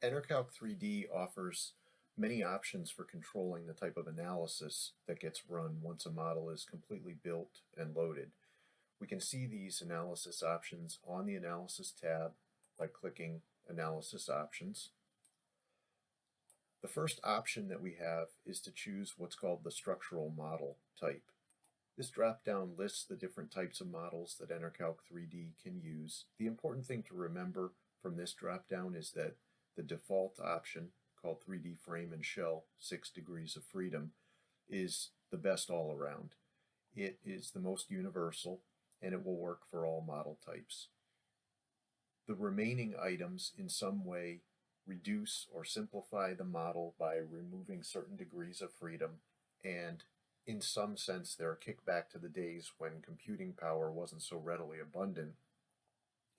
EnerCalc 3D offers many options for controlling the type of analysis that gets run once a model is completely built and loaded. We can see these analysis options on the Analysis tab by clicking Analysis Options. The first option that we have is to choose what's called the structural model type. This drop-down lists the different types of models that EnerCalc 3D can use. The important thing to remember from this drop-down is that the default option, called 3D Frame and Shell 6 Degrees of Freedom, is the best all around. It is the most universal, and it will work for all model types. The remaining items in some way reduce or simplify the model by removing certain degrees of freedom, and in some sense they're a kickback to the days when computing power wasn't so readily abundant,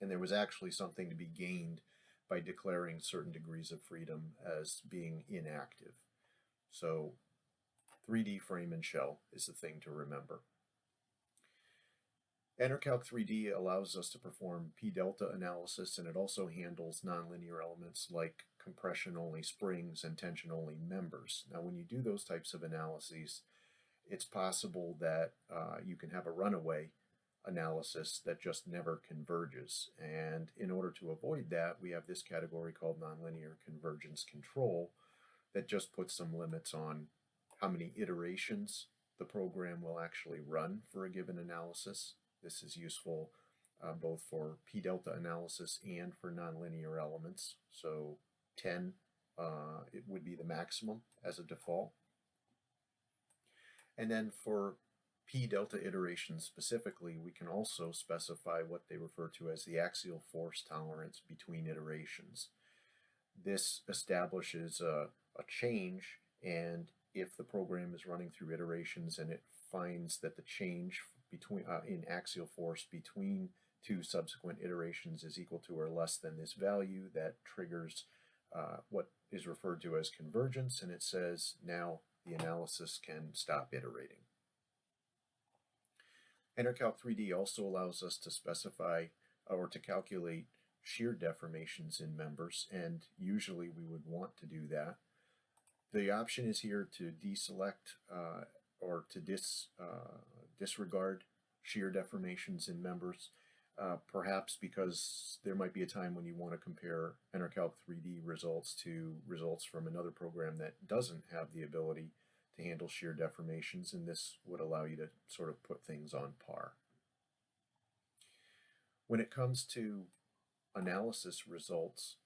and there was actually something to be gained by declaring certain degrees of freedom as being inactive. So 3D frame and shell is the thing to remember. EnerCalc 3D allows us to perform p-delta analysis, and it also handles nonlinear elements like compression-only springs and tension-only members. Now, when you do those types of analyses, it's possible that you can have a runaway analysis that just never converges. And in order to avoid that, we have this category called nonlinear convergence control that just puts some limits on how many iterations the program will actually run for a given analysis. This is useful both for p-delta analysis and for nonlinear elements. So 10 it would be the maximum as a default. And then for p-delta iterations specifically, we can also specify what they refer to as the axial force tolerance between iterations. This establishes a change, and if the program is running through iterations and it finds that the change between in axial force between two subsequent iterations is equal to or less than this value, that triggers what is referred to as convergence, and it says now the analysis can stop iterating. EnerCalc 3D also allows us to specify or to calculate shear deformations in members, and usually we would want to do that. The option is here to deselect or to disregard shear deformations in members, perhaps because there might be a time when you want to compare EnerCalc 3D results to results from another program that doesn't have the ability to handle shear deformations, and this would allow you to sort of put things on par. When it comes to analysis results,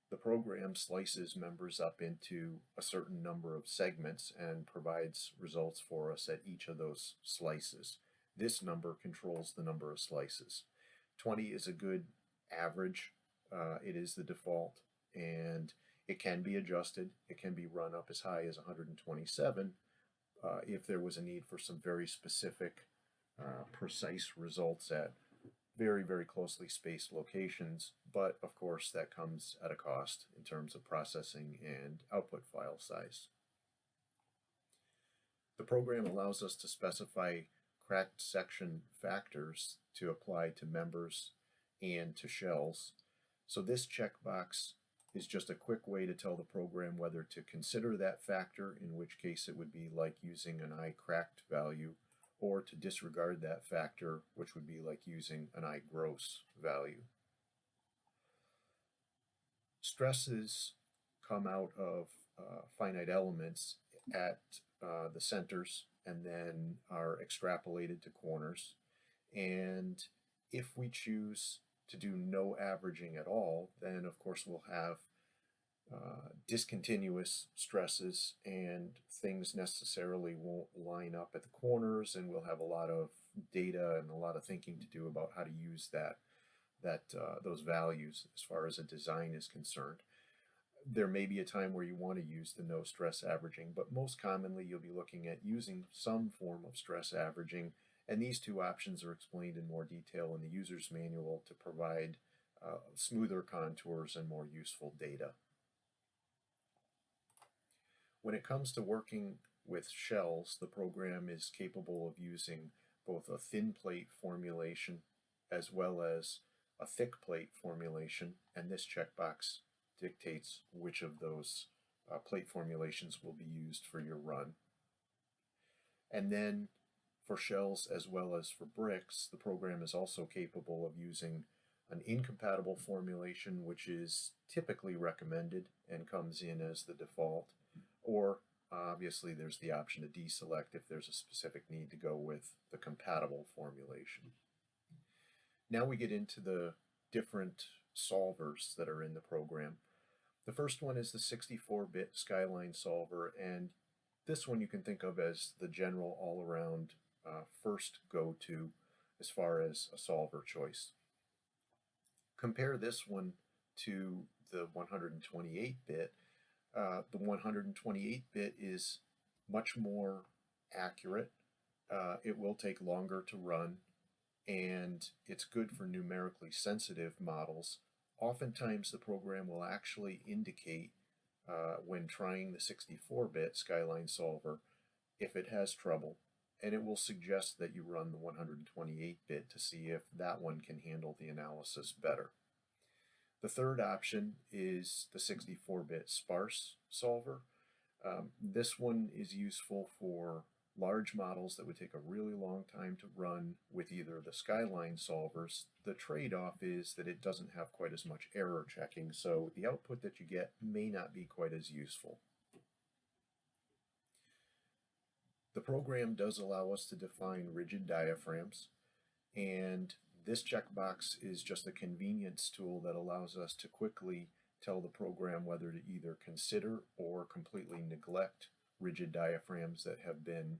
the program slices members up into a certain number of segments and provides results for us at each of those slices. This number controls the number of slices. 20 is a good average. It is the default, and it can be adjusted. It can be run up as high as 127 if there was a need for some very specific, precise results at very, very closely spaced locations, but of course that comes at a cost in terms of processing and output file size. The program allows us to specify cracked section factors to apply to members and to shells. So this checkbox is just a quick way to tell the program whether to consider that factor, in which case it would be like using an I cracked value, or to disregard that factor, which would be like using an I gross value. Stresses come out of finite elements at the centers and then are extrapolated to corners. And if we choose to do no averaging at all, then of course we'll have discontinuous stresses, and things necessarily won't line up at the corners, and we'll have a lot of data and a lot of thinking to do about how to use those values as far as a design is concerned. There may be a time where you want to use the no stress averaging, but most commonly you'll be looking at using some form of stress averaging, and these two options are explained in more detail in the user's manual to provide smoother contours and more useful data. When it comes to working with shells, the program is capable of using both a thin plate formulation as well as a thick plate formulation, and this checkbox dictates which of those plate formulations will be used for your run. And then for shells as well as for bricks, the program is also capable of using an incompatible formulation, which is typically recommended and comes in as the default, or obviously there's the option to deselect if there's a specific need to go with the compatible formulation. Now we get into the different solvers that are in the program. The first one is the 64-bit Skyline solver, and this one you can think of as the general all-around first go-to as far as a solver choice. Compare this one to the 128-bit. The 128-bit is much more accurate. It will take longer to run, and it's good for numerically sensitive models. Oftentimes the program will actually indicate when trying the 64-bit Skyline solver if it has trouble, and it will suggest that you run the 128-bit to see if that one can handle the analysis better. The third option is the 64-bit sparse solver. This one is useful for large models that would take a really long time to run with either the Skyline solvers. The trade-off is that it doesn't have quite as much error checking, so the output that you get may not be quite as useful. The program does allow us to define rigid diaphragms, and this checkbox is just a convenience tool that allows us to quickly tell the program whether to either consider or completely neglect rigid diaphragms that have been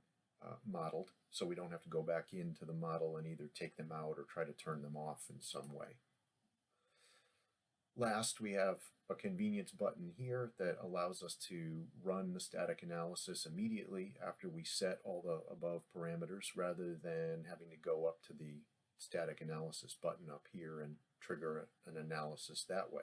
modeled, so we don't have to go back into the model and either take them out or try to turn them off in some way. Last, we have a convenience button here that allows us to run the static analysis immediately after we set all the above parameters, rather than having to go up to the static analysis button up here and trigger an analysis that way.